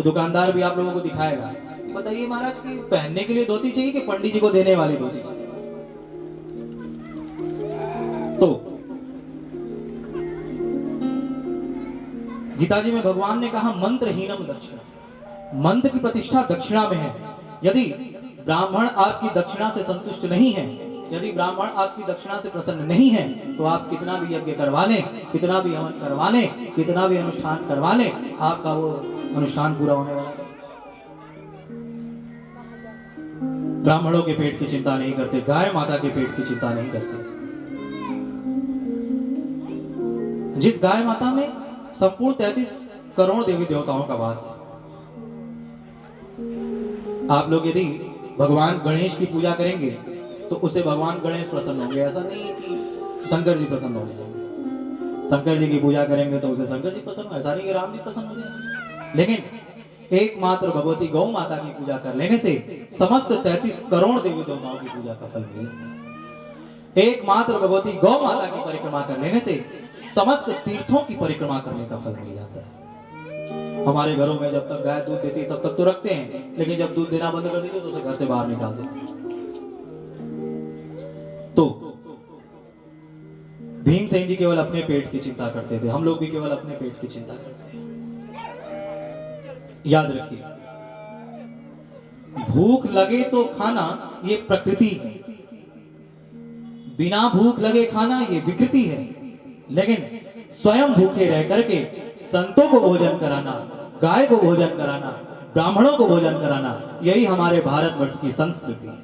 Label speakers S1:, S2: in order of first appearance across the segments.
S1: दुकानदार भी आप लोगों को दिखाएगा, बताइए महाराज कि पहनने के लिए धोती चाहिए कि पंडित जी को देने वाली धोती चाहिए? तो गीता जी में भगवान ने कहा मंत्रहीनम दक्षिणा, मंत्र की प्रतिष्ठा दक्षिणा में है। यदि ब्राह्मण आपकी दक्षिणा से संतुष्ट नहीं है, यदि ब्राह्मण आपकी दक्षिणा से प्रसन्न नहीं है, तो आप कितना भी यज्ञ करवा लें, कितना भी हवन करवा लें, कितना भी अनुष्ठान करवा लें, आपका वो अनुष्ठान पूरा होने वाला नहीं। ब्राह्मणों के पेट की चिंता नहीं करते, गाय माता के पेट की चिंता नहीं करते। जिस गाय माता में संपूर्ण 33 करोड़ देवी देवताओं का वास है। आप लोग यदि भगवान गणेश की पूजा करेंगे तो उसे भगवान गणेश प्रसन्न होंगे, ऐसा नहीं है कि शंकर जी प्रसन्न हो जाएंगे। शंकर जी की पूजा करेंगे तो उसे शंकर जी प्रसन्न हो, ऐसा नहीं कि राम जी प्रसन्न हो जाएंगे। लेकिन एकमात्र भगवती गौ माता की पूजा कर लेने से समस्त 33 करोड़ देवी देवताओं की पूजा का फल मिलेगा। एकमात्र भगवती गौ माता की परिक्रमा कर लेने से समस्त तीर्थों की परिक्रमा करने का फल मिल जाता है। हमारे घरों में जब तक गाय दूध देती है तब तक तो रखते हैं, लेकिन जब दूध देना बंद कर देते तो उसे घर से बाहर निकाल देते हैं। तो भीमसेन जी केवल अपने पेट की चिंता करते थे, हम लोग भी केवल अपने पेट की चिंता करते हैं। याद रखिए, भूख लगे तो खाना ये प्रकृति है, बिना भूख लगे खाना ये विकृति है। लेकिन स्वयं भूखे रह करके संतों को भोजन कराना, गाय को भोजन कराना, ब्राह्मणों को भोजन कराना, यही हमारे भारतवर्ष की संस्कृति है।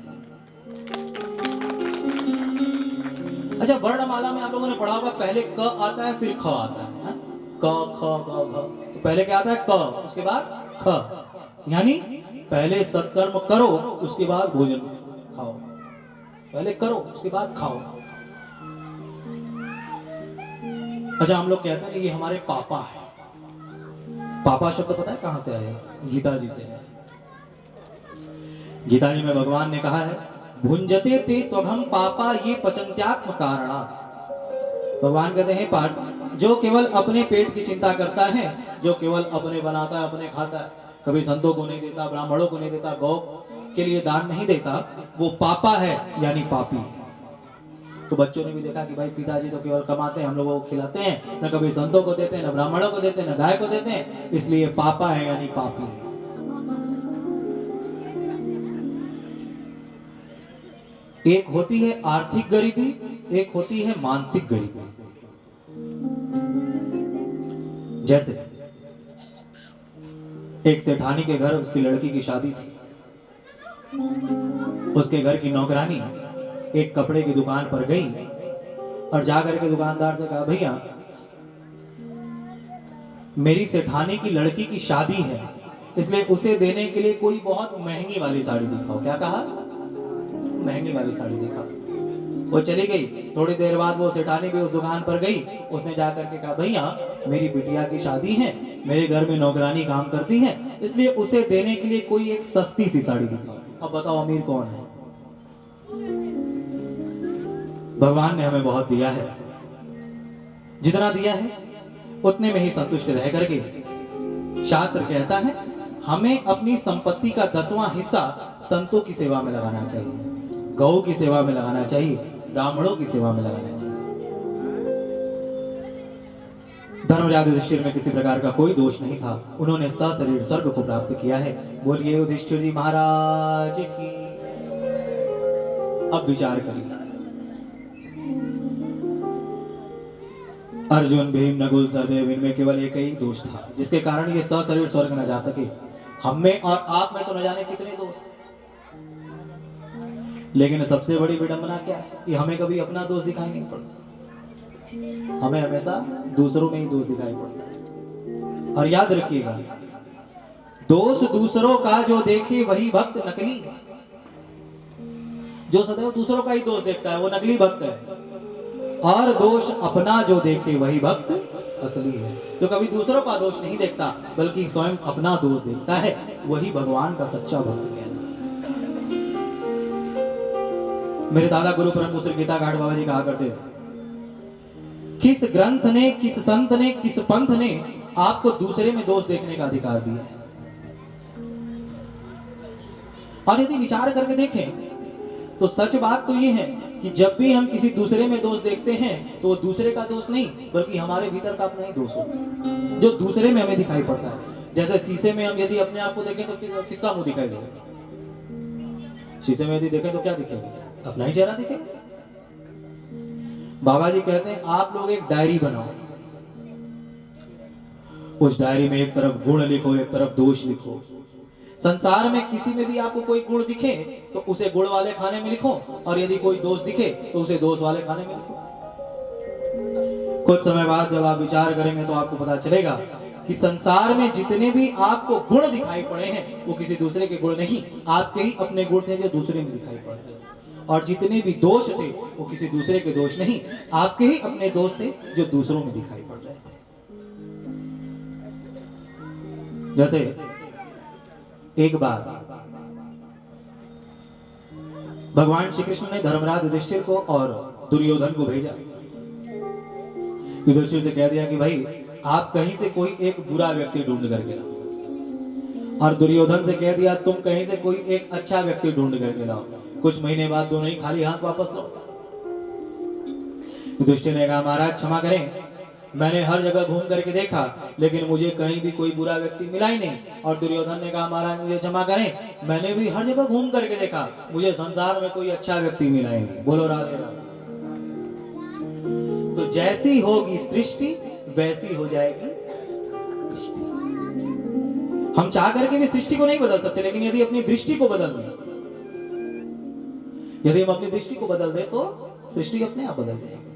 S1: अच्छा, वर्णमाला में आप लोगों ने पढ़ा होगा, पहले क आता है फिर ख आता है, क ख ग घ। तो पहले क्या आता है? क, उसके बाद ख, यानी पहले सत्कर्म करो उसके बाद भोजन खाओ, पहले करो उसके बाद खाओ। अच्छा, हम लोग कहते हैं ये हमारे पापा है। पापा शब्द पता है कहां से आया? गीता जी से है। गीता जी में भगवान ने कहा है, भुंजते ते त्वघम पापा ये पचन्त्यात्म कारणा। भगवान कहते हैं पाठ जो केवल अपने पेट की चिंता करता है, जो केवल अपने बनाता है, अपने खाता है, कभी संतों को नहीं देता, ब्राह्मणों को नहीं देता, गौ के लिए दान नहीं देता, वो पापा है, यानी पापी। तो बच्चों ने भी देखा कि भाई पिताजी तो केवल कमाते हैं, हम लोगों को खिलाते हैं, न कभी संतों को देते हैं, न ब्राह्मणों को देते हैं, न गाय को देते हैं, इसलिए पापा है यानी पापी। एक होती है आर्थिक गरीबी, एक होती है मानसिक गरीबी। जैसे एक सेठानी के घर उसकी लड़की की शादी थी। उसके घर की नौकरानी एक कपड़े की दुकान पर गई और जाकर के दुकानदार से कहा, भैया मेरी सेठानी की लड़की की शादी है, इसलिए उसे देने के लिए कोई बहुत महंगी वाली साड़ी दिखाओ। क्या कहा? महंगी वाली साड़ी दिखाओ। वो चली गई। थोड़ी देर बाद वो सेठानी भी उस दुकान पर गई। उसने जाकर के कहा, भैया मेरी बिटिया की शादी है, मेरे घर में नौकरानी काम करती है, इसलिए उसे देने के लिए कोई एक सस्ती सी साड़ी दिखाओ। अब बताओ अमीर कौन है? भगवान ने हमें बहुत दिया है, जितना दिया है उतने में ही संतुष्ट रह करके, शास्त्र कहता है हमें अपनी संपत्ति का 10वां हिस्सा संतों की सेवा में लगाना चाहिए, गौ की सेवा में लगाना चाहिए, ब्राह्मणों की सेवा में लगाना चाहिए। धर्मराज युधिष्ठिर में किसी प्रकार का कोई दोष नहीं था, उन्होंने सशरीर स्वर्ग को प्राप्त किया है। बोलिए युधिष्ठिर जी महाराज की। अब विचार करिए, अर्जुन, भीम, नकुल, सहदेव, इनमें केवल एक ही दोष था जिसके कारण ये सशरीर स्वर्ग न जा सके। हम में और आप में तो न जाने कितने दोष, लेकिन सबसे बड़ी विडंबना क्या है कि हमें कभी अपना दोष दिखाई नहीं पड़ता, हमें हमेशा दूसरों में ही दोष दिखाई पड़ता है। और याद रखिएगा, दोष दूसरों का जो देखे वही भक्त नकली है। जो सदैव दूसरों का ही दोष देखता है वो नकली भक्त है, और दोष अपना जो देखे वही भक्त असली है। जो कभी दूसरों का दोष नहीं देखता बल्कि स्वयं अपना दोष देखता है, वही भगवान का सच्चा भक्त कहलाता है। मेरे दादा गुरु परम पूज्य गीता घाट बाबा जी कहा करते थे, किस ग्रंथ ने, किस संत ने, किस पंथ ने आपको दूसरे में दोष देखने का अधिकार दिया है? और यदि विचार करके देखें तो सच बात तो ये है कि जब भी हम किसी दूसरे में दोष देखते हैं तो वो दूसरे का दोष नहीं बल्कि हमारे भीतर का अपना ही दोष होता है जो दूसरे में हमें दिखाई पड़ता है। जैसे शीशे में हम यदि अपने आप को देखें तो किसका मुंह दिखाई देगा? शीशे में यदि देखें तो क्या दिखेगा? अपना ही चेहरा दिखेगा। बाबा जी कहते हैं आप लोग एक डायरी बनाओ, उस डायरी में एक तरफ गुण लिखो, एक तरफ दोष लिखो। संसार में किसी में भी आपको कोई गुण दिखे तो उसे गुण वाले खाने में लिखो, और यदि कोई दोष दिखे तो उसे दोष वाले खाने में लिखो। कुछ समय बाद जब आप विचार करेंगे तो आपको पता चलेगा कि संसार में जितने भी आपको गुण दिखाई पड़े हैं वो किसी दूसरे के गुण नहीं, आपके ही अपने गुण थे जो दूसरे में दिखाई पड़ रहे थे। और जितने भी दोष थे वो किसी दूसरे के दोष नहीं, आपके ही अपने दोष थे जो दूसरों में दिखाई पड़ रहे थे। जैसे एक बार भगवान श्री कृष्ण ने धर्मराज युधिष्ठिर को और दुर्योधन को भेजा। युधिष्ठिर से कह दिया कि भाई आप कहीं से कोई एक बुरा व्यक्ति ढूंढ करके लाओ, और दुर्योधन से कह दिया तुम कहीं से कोई एक अच्छा व्यक्ति ढूंढ करके लाओ। कुछ महीने बाद दोनों ही खाली हाथ वापस लौटा। युधिष्ठिर ने कहा महाराज क्षमा करें, मैंने हर जगह घूम करके देखा लेकिन मुझे कहीं भी कोई बुरा व्यक्ति मिला ही नहीं। और दुर्योधन ने कहा महाराज मुझे क्षमा करें, मैंने भी हर जगह घूम करके देखा, मुझे संसार में कोई अच्छा व्यक्ति मिला ही नहीं। बोलो राधे राधे। तो जैसी होगी सृष्टि वैसी हो जाएगी दृष्टि। हम चाह करके भी सृष्टि को नहीं बदल सकते, लेकिन यदि अपनी दृष्टि को बदल दें, यदि हम अपनी दृष्टि को बदल दें तो सृष्टि अपने आप बदल जाएगी।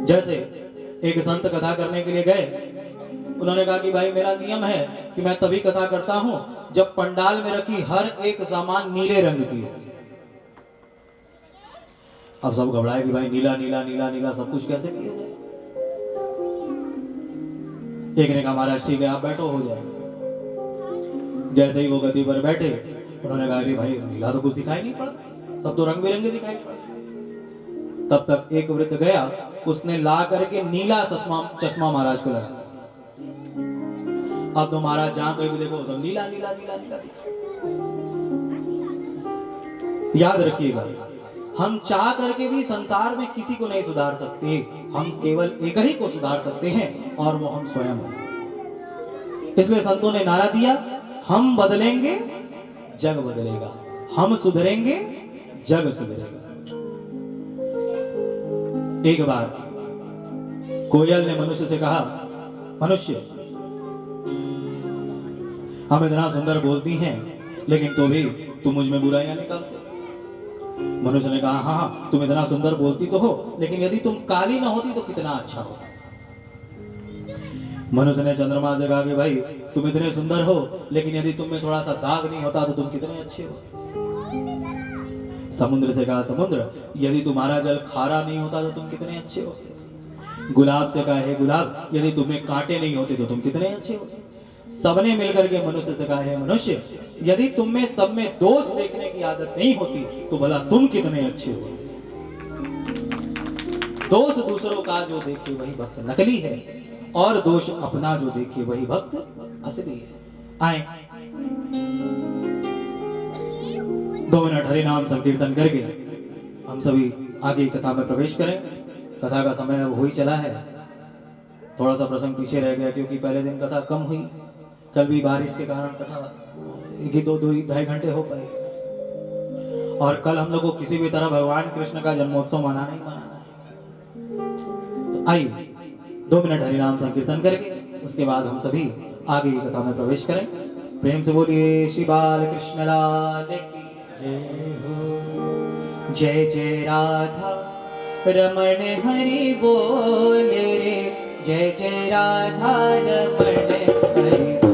S1: जैसे एक संत कथा करने के लिए गए, उन्होंने कहा कि भाई मेरा नियम है कि मैं तभी कथा करता हूं जब पंडाल में रखी हर एक सामान नीले रंग की हो। अब सब घबराए कि भाई नीला नीला नीला नीला सब कुछ कैसे किया जाए। एक ने कहा महाराज ठीक है आप बैठो, हो जाएगा। जैसे ही वो गद्दी पर बैठे उन्होंने कहा कि भाई नीला तो कुछ दिखाई नहीं पड़ा, सब तो रंग बिरंगे दिखाई पड़े। तब तक एक वृद्ध गया, उसने ला करके नीला चश्मा महाराज को लगा दिया। अब तो महाराज जहां कहीं भी देखो सब नीला नीला नीला नीला। याद रखिएगा, हम चाह करके भी संसार में किसी को नहीं सुधार सकते, हम केवल एक ही को सुधार सकते हैं और वो हम स्वयं हैं। इसलिए संतों ने नारा दिया, हम बदलेंगे जग बदलेगा, हम सुधरेंगे जग सुधरेगा। एक बार कोयल ने मनुष्य से कहा, मनुष्य हम इतना सुंदर बोलती हैं लेकिन तो भी तुम मुझ में बुराइयां निकालते। मनुष्य ने कहा हाँ तुम इतना सुंदर बोलती तो हो, लेकिन यदि तुम काली ना होती तो कितना अच्छा होता। मनुष्य ने चंद्रमा से कहा कि भाई तुम इतने सुंदर हो, लेकिन यदि तुम में थोड़ा सा दाग नहीं होता तो तुम कितने अच्छे होते। समुद्र से कहा समुद्र यदि तुम्हारा जल खारा नहीं होता तो तुम कितने अच्छे होते। गुलाब से कहा हे गुलाब यदि तुम्हें कांटे नहीं होते तो तुम कितने अच्छे होते। सबने मिलकर के मनुष्य से कहा है मनुष्य यदि तुम में सब में दोष देखने की आदत नहीं होती तो भला तुम कितने अच्छे हो। दोष दूसरों का जो देखे वही भक्त नकली है, और दोष अपना जो देखे वही भक्त असली है। आए 2 मिनट हरि नाम संकीर्तन करके हम सभी आगे कथा में प्रवेश करें। कथा का समय अब हो ही चला है, थोड़ा सा प्रसंग पीछे रह गया क्योंकि पहले दिन कथा कम हुई, कल भी बारिश के कारण कथा 2-2.5 घंटे हो पाए, और कल हम लोग को किसी भी तरह भगवान कृष्ण का जन्मोत्सव मनाना ही मनाना है। तो आइए 2 मिनट हरिनाम संकीर्तन करके उसके बाद हम सभी आगे की कथा में प्रवेश करें। प्रेम से बोलिए श्री बाल कृष्ण लाल की जय हो। जय जय राधा रमण हरि बोले रे, जय जय राधा रमण हरि